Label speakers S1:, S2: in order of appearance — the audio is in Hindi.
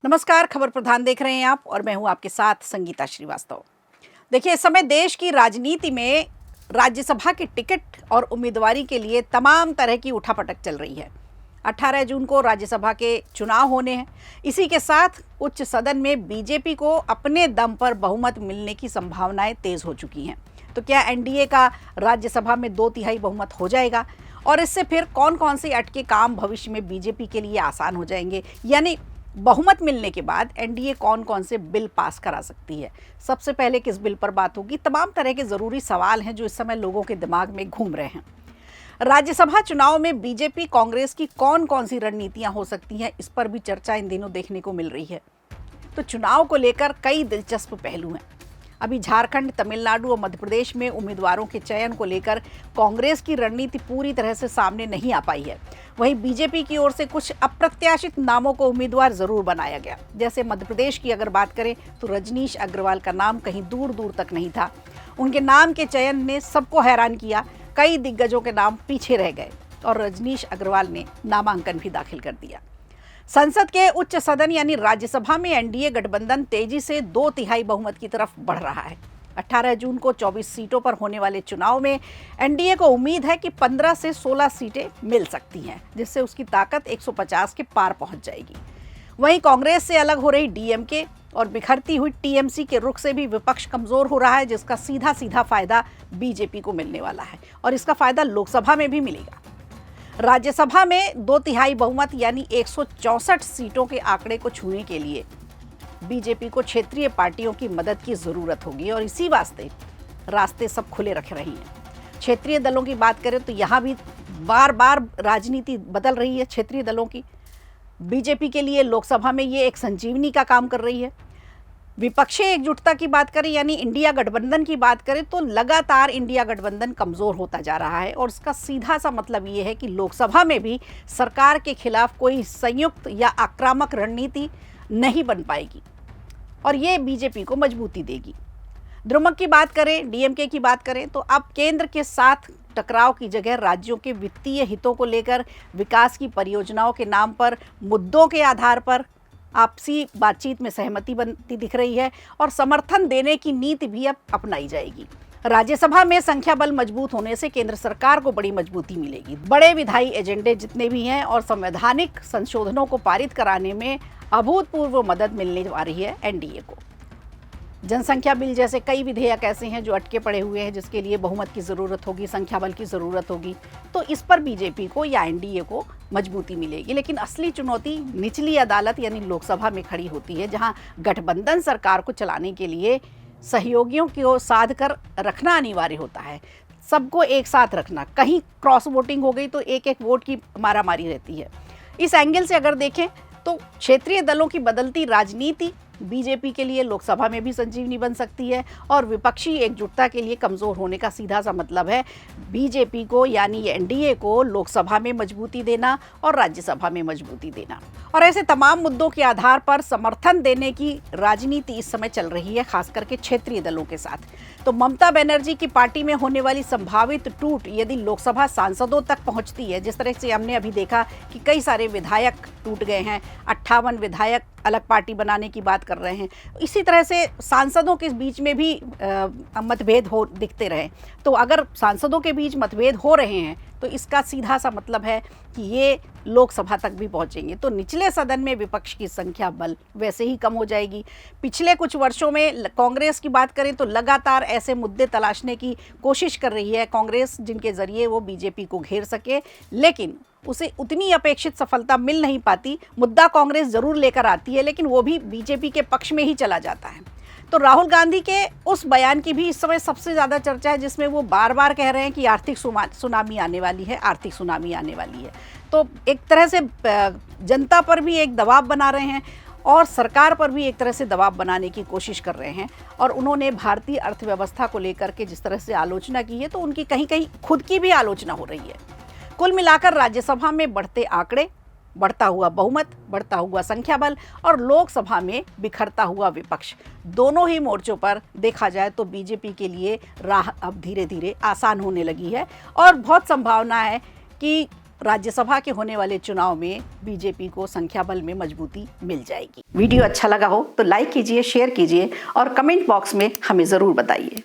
S1: नमस्कार, खबर प्रधान देख रहे हैं आप और मैं हूं आपके साथ संगीता श्रीवास्तव। देखिए, इस समय देश की राजनीति में राज्यसभा की टिकट और उम्मीदवारी के लिए तमाम तरह की उठापटक चल रही है। 18 जून को राज्यसभा के चुनाव होने हैं। इसी के साथ उच्च सदन में बीजेपी को अपने दम पर बहुमत मिलने की संभावनाएं तेज हो चुकी हैं। तो क्या एनडीए का राज्यसभा में 2/3 बहुमत हो जाएगा और इससे फिर कौन कौन से अटके काम भविष्य में बीजेपी के लिए आसान हो जाएंगे? यानी बहुमत मिलने के बाद एनडीए कौन कौन से बिल पास करा सकती है? सबसे पहले किस बिल पर बात होगी? तमाम तरह के ज़रूरी सवाल हैं जो इस समय लोगों के दिमाग में घूम रहे हैं। राज्यसभा चुनाव में बीजेपी कांग्रेस की कौन कौन सी रणनीतियां हो सकती हैं, इस पर भी चर्चा इन दिनों देखने को मिल रही है। तो चुनाव को लेकर कई दिलचस्प पहलू हैं। अभी झारखंड, तमिलनाडु और मध्य प्रदेश में उम्मीदवारों के चयन को लेकर कांग्रेस की रणनीति पूरी तरह से सामने नहीं आ पाई है। वहीं बीजेपी की ओर से कुछ अप्रत्याशित नामों को उम्मीदवार जरूर बनाया गया। जैसे मध्य प्रदेश की अगर बात करें तो रजनीश अग्रवाल का नाम कहीं दूर दूर तक नहीं था। उनके नाम के चयन ने सबको हैरान किया। कई दिग्गजों के नाम पीछे रह गए और रजनीश अग्रवाल ने नामांकन भी दाखिल कर दिया। संसद के उच्च सदन यानी राज्यसभा में एनडीए गठबंधन तेजी से 2/3 बहुमत की तरफ बढ़ रहा है। 18 जून को 24 सीटों पर होने वाले चुनाव में एनडीए को उम्मीद है कि 15 से 16 सीटें मिल सकती हैं, जिससे उसकी ताकत 150 के पार पहुंच जाएगी। वहीं कांग्रेस से अलग हो रही डीएमके और बिखरती हुई टीएमसी के रुख से भी विपक्ष कमजोर हो रहा है, जिसका सीधा सीधा फायदा बीजेपी को मिलने वाला है और इसका फायदा लोकसभा में भी मिलेगा। राज्यसभा में 2/3 बहुमत यानी 164 सीटों के आंकड़े को छूने के लिए बीजेपी को क्षेत्रीय पार्टियों की मदद की जरूरत होगी और इसी वास्ते रास्ते सब खुले रख रही हैं। क्षेत्रीय दलों की बात करें तो यहाँ भी बार बार राजनीति बदल रही है क्षेत्रीय दलों की। बीजेपी के लिए लोकसभा में ये एक संजीवनी का काम कर रही है। विपक्षीय एकजुटता की बात करें यानी इंडिया गठबंधन की बात करें तो लगातार इंडिया गठबंधन कमज़ोर होता जा रहा है और इसका सीधा सा मतलब ये है कि लोकसभा में भी सरकार के खिलाफ कोई संयुक्त या आक्रामक रणनीति नहीं बन पाएगी और ये बीजेपी को मजबूती देगी। द्रमुक की बात करें, डीएमके की बात करें तो अब केंद्र के साथ टकराव की जगह राज्यों के वित्तीय हितों को लेकर विकास की परियोजनाओं के नाम पर मुद्दों के आधार पर आपसी बातचीत में सहमति बनती दिख रही है और समर्थन देने की नीति भी अब अपनाई जाएगी। राज्यसभा में संख्या बल मजबूत होने से केंद्र सरकार को बड़ी मजबूती मिलेगी। बड़े विधायी एजेंडे जितने भी हैं और संवैधानिक संशोधनों को पारित कराने में अभूतपूर्व मदद मिलने जा रही है एनडीए को। जनसंख्या बिल जैसे कई विधेयक ऐसे हैं जो अटके पड़े हुए हैं, जिसके लिए बहुमत की ज़रूरत होगी, संख्या बल की ज़रूरत होगी, तो इस पर बीजेपी को या एनडीए को मजबूती मिलेगी। लेकिन असली चुनौती निचली अदालत यानी लोकसभा में खड़ी होती है, जहां गठबंधन सरकार को चलाने के लिए सहयोगियों को साध कर रखना अनिवार्य होता है। सबको एक साथ रखना, कहीं क्रॉस वोटिंग हो गई तो एक एक वोट की मारामारी रहती है। इस एंगल से अगर देखें तो क्षेत्रीय दलों की बदलती राजनीति बीजेपी के लिए लोकसभा में भी संजीवनी बन सकती है और विपक्षी एकजुटता के लिए कमज़ोर होने का सीधा सा मतलब है बीजेपी को यानी एनडीए को लोकसभा में मजबूती देना और राज्यसभा में मजबूती देना। और ऐसे तमाम मुद्दों के आधार पर समर्थन देने की राजनीति इस समय चल रही है, खास करके क्षेत्रीय दलों के साथ। तो ममता बनर्जी की पार्टी में होने वाली संभावित टूट यदि लोकसभा सांसदों तक पहुंचती है, जिस तरह से हमने अभी देखा कि कई सारे विधायक टूट गए हैं, 58 विधायक अलग पार्टी बनाने की बात कर रहे हैं, इसी तरह से सांसदों के बीच में भी मतभेद हो दिखते रहे। तो अगर सांसदों के बीच मतभेद हो रहे हैं तो इसका सीधा सा मतलब है कि ये लोकसभा तक भी पहुंचेंगे। तो निचले सदन में विपक्ष की संख्या बल वैसे ही कम हो जाएगी। पिछले कुछ वर्षों में कांग्रेस की बात करें तो लगातार ऐसे मुद्दे तलाशने की कोशिश कर रही है कांग्रेस, जिनके जरिए वो बीजेपी को घेर सके, लेकिन उसे उतनी अपेक्षित सफलता मिल नहीं पाती। मुद्दा कांग्रेस जरूर लेकर आती है लेकिन वो भी बीजेपी के पक्ष में ही चला जाता है। तो राहुल गांधी के उस बयान की भी इस समय सबसे ज़्यादा चर्चा है, जिसमें वो बार बार कह रहे हैं कि आर्थिक सुनामी आने वाली है, आर्थिक सुनामी आने वाली है। तो एक तरह से जनता पर भी एक दबाव बना रहे हैं और सरकार पर भी एक तरह से दबाव बनाने की कोशिश कर रहे हैं। और उन्होंने भारतीय अर्थव्यवस्था को लेकर के जिस तरह से आलोचना की है, तो उनकी कहीं कहीं खुद की भी आलोचना हो रही है। कुल मिलाकर राज्यसभा में बढ़ते आंकड़े, बढ़ता हुआ बहुमत, बढ़ता हुआ संख्या बल और लोकसभा में बिखरता हुआ विपक्ष, दोनों ही मोर्चों पर देखा जाए तो बीजेपी के लिए राह अब धीरे धीरे आसान होने लगी है और बहुत संभावना है कि राज्यसभा के होने वाले चुनाव में बीजेपी को संख्या बल में मजबूती मिल जाएगी। वीडियो अच्छा लगा हो तो लाइक कीजिए, शेयर कीजिए और कमेंट बॉक्स में हमें ज़रूर बताइए।